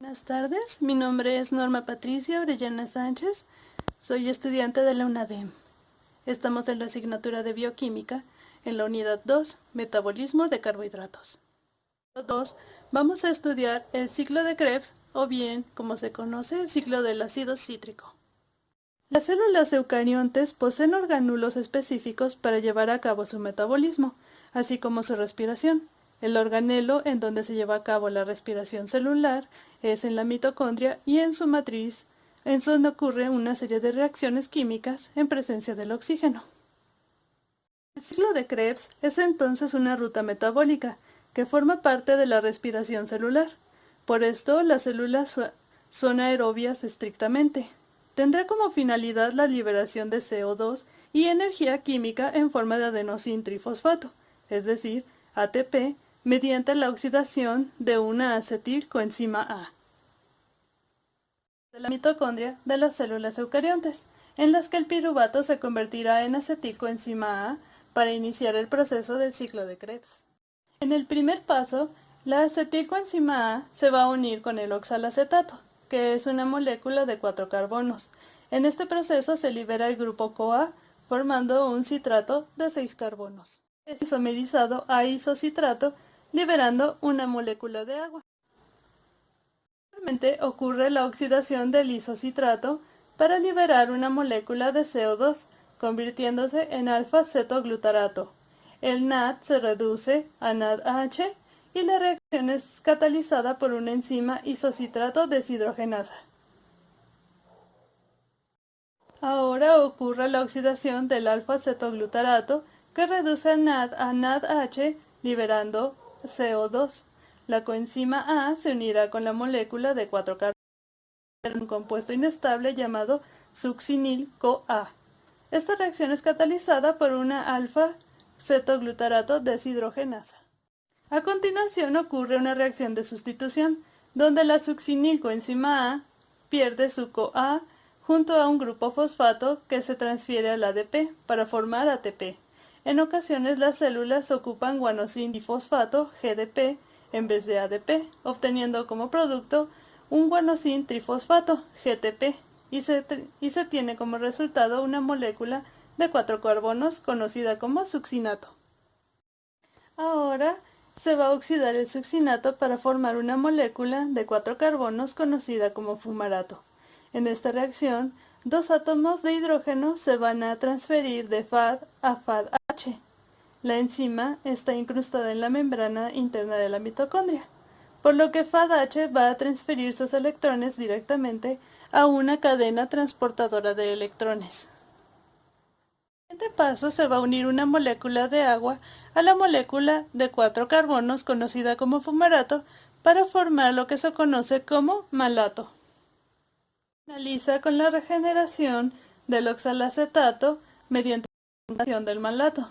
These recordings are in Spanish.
Buenas tardes, mi nombre es Norma Patricia Orellana Sánchez, soy estudiante de la UNADEM. Estamos en la asignatura de Bioquímica, en la unidad 2, Metabolismo de carbohidratos. En la 2 vamos a estudiar el ciclo de Krebs, o bien, como se conoce, el ciclo del ácido cítrico. Las células eucariontes poseen orgánulos específicos para llevar a cabo su metabolismo, así como su respiración. El organelo en donde se lleva a cabo la respiración celular es en la mitocondria y en su matriz, en donde ocurre una serie de reacciones químicas en presencia del oxígeno. El ciclo de Krebs es entonces una ruta metabólica que forma parte de la respiración celular. Por esto, las células son aerobias estrictamente. Tendrá como finalidad la liberación de CO2 y energía química en forma de adenosín trifosfato, es decir, ATP, mediante la oxidación de una acetilcoenzima A. De la mitocondria de las células eucariontes, en las que el piruvato se convertirá en acetilcoenzima A para iniciar el proceso del ciclo de Krebs. En el primer paso, la acetilcoenzima A se va a unir con el oxalacetato, que es una molécula de 4 carbonos. En este proceso se libera el grupo CoA, formando un citrato de 6 carbonos. Es isomerizado a isocitrato, liberando una molécula de agua. Posteriormente ocurre la oxidación del isocitrato para liberar una molécula de CO2, convirtiéndose en alfa-cetoglutarato. El NAD se reduce a NADH y la reacción es catalizada por una enzima isocitrato deshidrogenasa. Ahora ocurre la oxidación del alfa-cetoglutarato que reduce a NAD a NADH liberando CO2. La coenzima A se unirá con la molécula de 4 carbonos en un compuesto inestable llamado succinil-CoA. Esta reacción es catalizada por una alfa-cetoglutarato deshidrogenasa. A continuación ocurre una reacción de sustitución, donde la succinilcoenzima A pierde su CoA junto a un grupo fosfato que se transfiere al ADP para formar ATP. En ocasiones las células ocupan guanosin difosfato, GDP, en vez de ADP, obteniendo como producto un guanosin trifosfato, GTP, y se tiene como resultado una molécula de 4 carbonos conocida como succinato. Ahora se va a oxidar el succinato para formar una molécula de 4 carbonos conocida como fumarato. En esta reacción, 2 átomos de hidrógeno se van a transferir de FAD a FADH. La enzima está incrustada en la membrana interna de la mitocondria, por lo que FADH va a transferir sus electrones directamente a una cadena transportadora de electrones. En este paso se va a unir una molécula de agua a la molécula de 4 carbonos conocida como fumarato para formar lo que se conoce como malato. Finaliza con la regeneración del oxalacetato mediante la fundación del malato.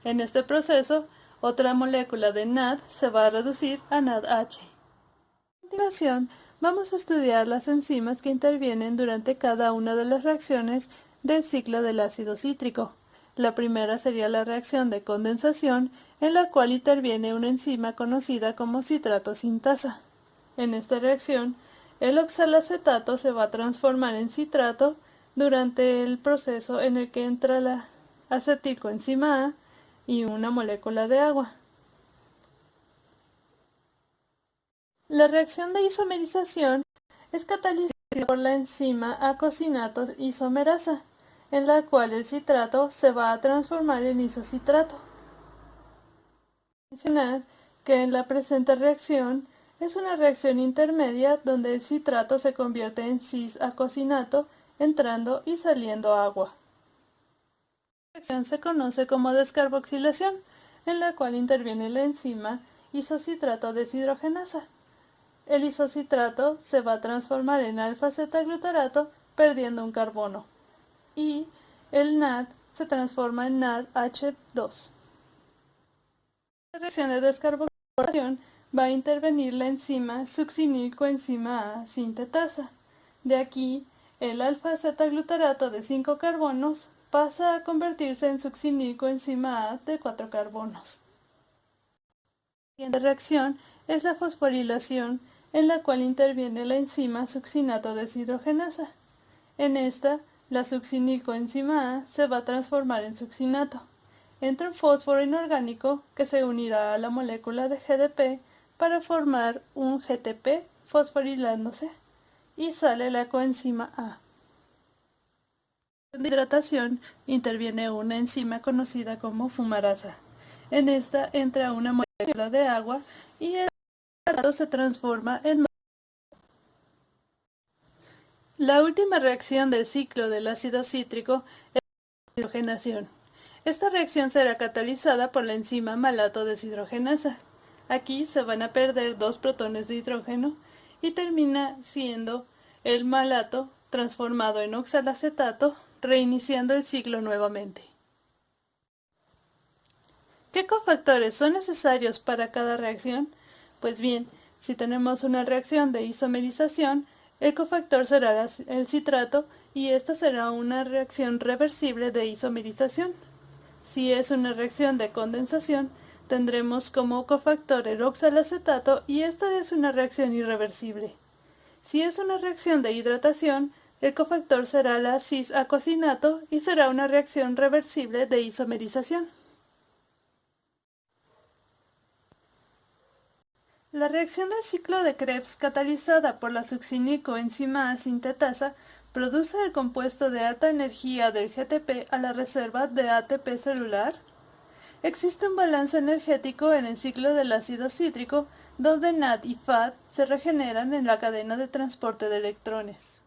En este proceso, otra molécula de NAD se va a reducir a NADH. A continuación, vamos a estudiar las enzimas que intervienen durante cada una de las reacciones del ciclo del ácido cítrico. La primera sería la reacción de condensación, en la cual interviene una enzima conocida como citrato sintasa. En esta reacción, el oxalacetato se va a transformar en citrato durante el proceso en el que entra la acetilcoenzima A y una molécula de agua. La reacción de isomerización es catalizada por la enzima acosinato isomerasa, en la cual el citrato se va a transformar en isocitrato. Mencionar que en la presente reacción es una reacción intermedia donde el citrato se convierte en cis-acosinato entrando y saliendo agua. La reacción se conoce como descarboxilación, en la cual interviene la enzima isocitrato deshidrogenasa. El isocitrato se va a transformar en alfa-cetoglutarato perdiendo un carbono y el NAD se transforma en NADH2. En la reacción de descarboxilación va a intervenir la enzima succinilcoenzima A sintetasa. De aquí, el alfa-cetoglutarato de 5 carbonos pasa a convertirse en succinilcoenzima A de 4 carbonos. La siguiente reacción es la fosforilación, en la cual interviene la enzima succinato deshidrogenasa. En esta, la succinilcoenzima A se va a transformar en succinato. Entra un fósforo inorgánico que se unirá a la molécula de GDP para formar un GTP fosforilándose y sale la coenzima A. En la hidratación interviene una enzima conocida como fumarasa. En esta entra una molécula de agua y el agua se transforma en. La última reacción del ciclo del ácido cítrico es la deshidrogenación. Esta reacción será catalizada por la enzima malato deshidrogenasa. Aquí se van a perder 2 protones de hidrógeno y termina siendo el malato transformado en oxalacetato, reiniciando el ciclo nuevamente. ¿Qué cofactores son necesarios para cada reacción? Pues bien, si tenemos una reacción de isomerización, el cofactor será el citrato y esta será una reacción reversible de isomerización. Si es una reacción de condensación, tendremos como cofactor el oxalacetato y esta es una reacción irreversible. Si es una reacción de hidratación, el cofactor será la cis-acosinato y será una reacción reversible de isomerización. La reacción del ciclo de Krebs catalizada por la succinilcoenzima A sintetasa produce el compuesto de alta energía del GTP a la reserva de ATP celular. Existe un balance energético en el ciclo del ácido cítrico donde NAD y FAD se regeneran en la cadena de transporte de electrones.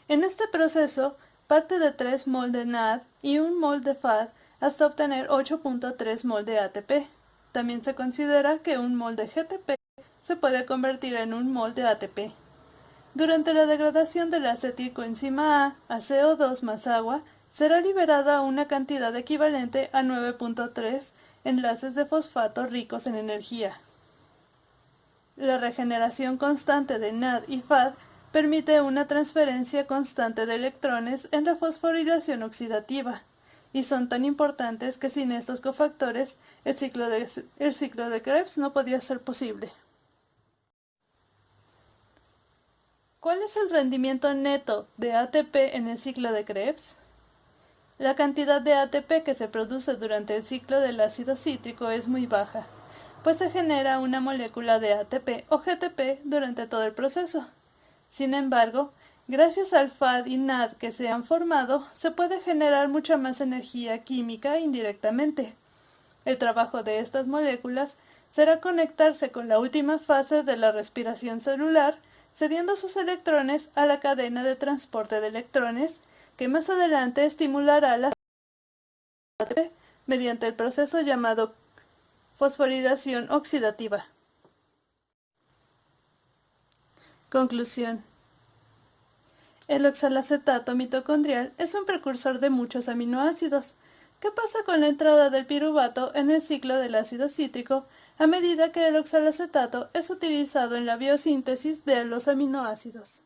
En este proceso parte de 3 mol de NAD y 1 mol de FAD hasta obtener 8.3 mol de ATP. También se considera que 1 mol de GTP se puede convertir en 1 mol de ATP. Durante la degradación de la acetilcoenzima A CO2 más agua, será liberada una cantidad equivalente a 9.3 enlaces de fosfato ricos en energía. La regeneración constante de NAD y FAD permite una transferencia constante de electrones en la fosforilación oxidativa, y son tan importantes que sin estos cofactores el ciclo de Krebs no podía ser posible. ¿Cuál es el rendimiento neto de ATP en el ciclo de Krebs? La cantidad de ATP que se produce durante el ciclo del ácido cítrico es muy baja, pues se genera una molécula de ATP o GTP durante todo el proceso. Sin embargo, gracias al FAD y NAD que se han formado, se puede generar mucha más energía química indirectamente. El trabajo de estas moléculas será conectarse con la última fase de la respiración celular, cediendo sus electrones a la cadena de transporte de electrones, que más adelante estimulará la ATP mediante el proceso llamado fosforilación oxidativa. Conclusión. El oxalacetato mitocondrial es un precursor de muchos aminoácidos. ¿Qué pasa con la entrada del piruvato en el ciclo del ácido cítrico a medida que el oxalacetato es utilizado en la biosíntesis de los aminoácidos?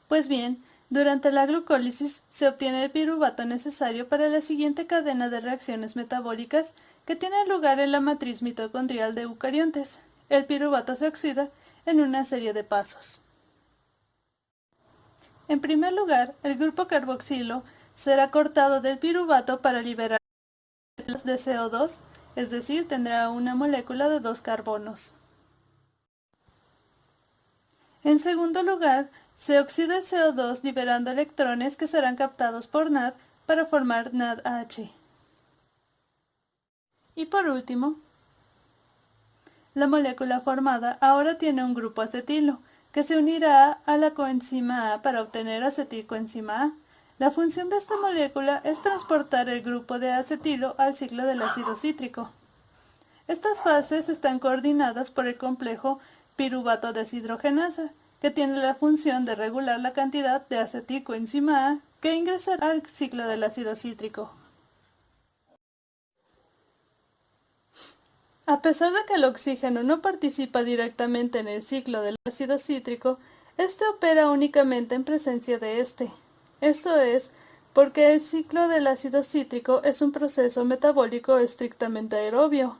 Pues bien, durante la glucólisis se obtiene el piruvato necesario para la siguiente cadena de reacciones metabólicas que tiene lugar en la matriz mitocondrial de eucariontes. El piruvato se oxida en una serie de pasos. En primer lugar, el grupo carboxilo será cortado del piruvato para liberar de CO2, es decir, tendrá una molécula de 2 carbonos. En segundo lugar, se oxida el CO2 liberando electrones que serán captados por NAD para formar NADH. Y por último, la molécula formada ahora tiene un grupo acetilo, que se unirá a la coenzima A para obtener acetilcoenzima A. La función de esta molécula es transportar el grupo de acetilo al ciclo del ácido cítrico. Estas fases están coordinadas por el complejo piruvato deshidrogenasa, que tiene la función de regular la cantidad de acetilcoenzima A que ingresará al ciclo del ácido cítrico. A pesar de que el oxígeno no participa directamente en el ciclo del ácido cítrico, este opera únicamente en presencia de este. Esto es porque el ciclo del ácido cítrico es un proceso metabólico estrictamente aerobio.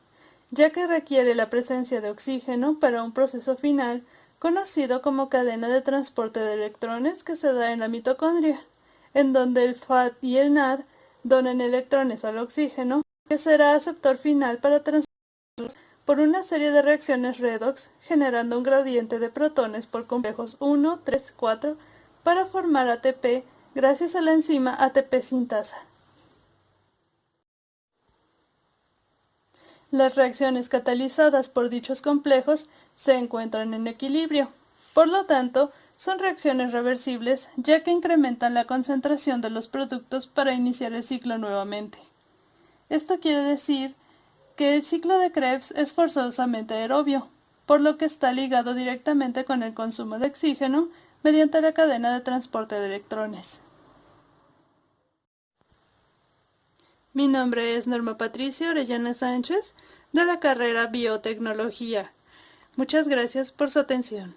ya que requiere la presencia de oxígeno para un proceso final conocido como cadena de transporte de electrones que se da en la mitocondria, en donde el FAT y el NAD donan electrones al oxígeno, que será aceptor final para transportarlos por una serie de reacciones redox, generando un gradiente de protones por complejos 1, 3, 4 para formar ATP gracias a la enzima ATP sintasa. Las reacciones catalizadas por dichos complejos se encuentran en equilibrio. Por lo tanto, son reacciones reversibles ya que incrementan la concentración de los productos para iniciar el ciclo nuevamente. Esto quiere decir que el ciclo de Krebs es forzosamente aerobio, por lo que está ligado directamente con el consumo de oxígeno mediante la cadena de transporte de electrones. Mi nombre es Norma Patricia Orellana Sánchez, de la carrera Biotecnología. Muchas gracias por su atención.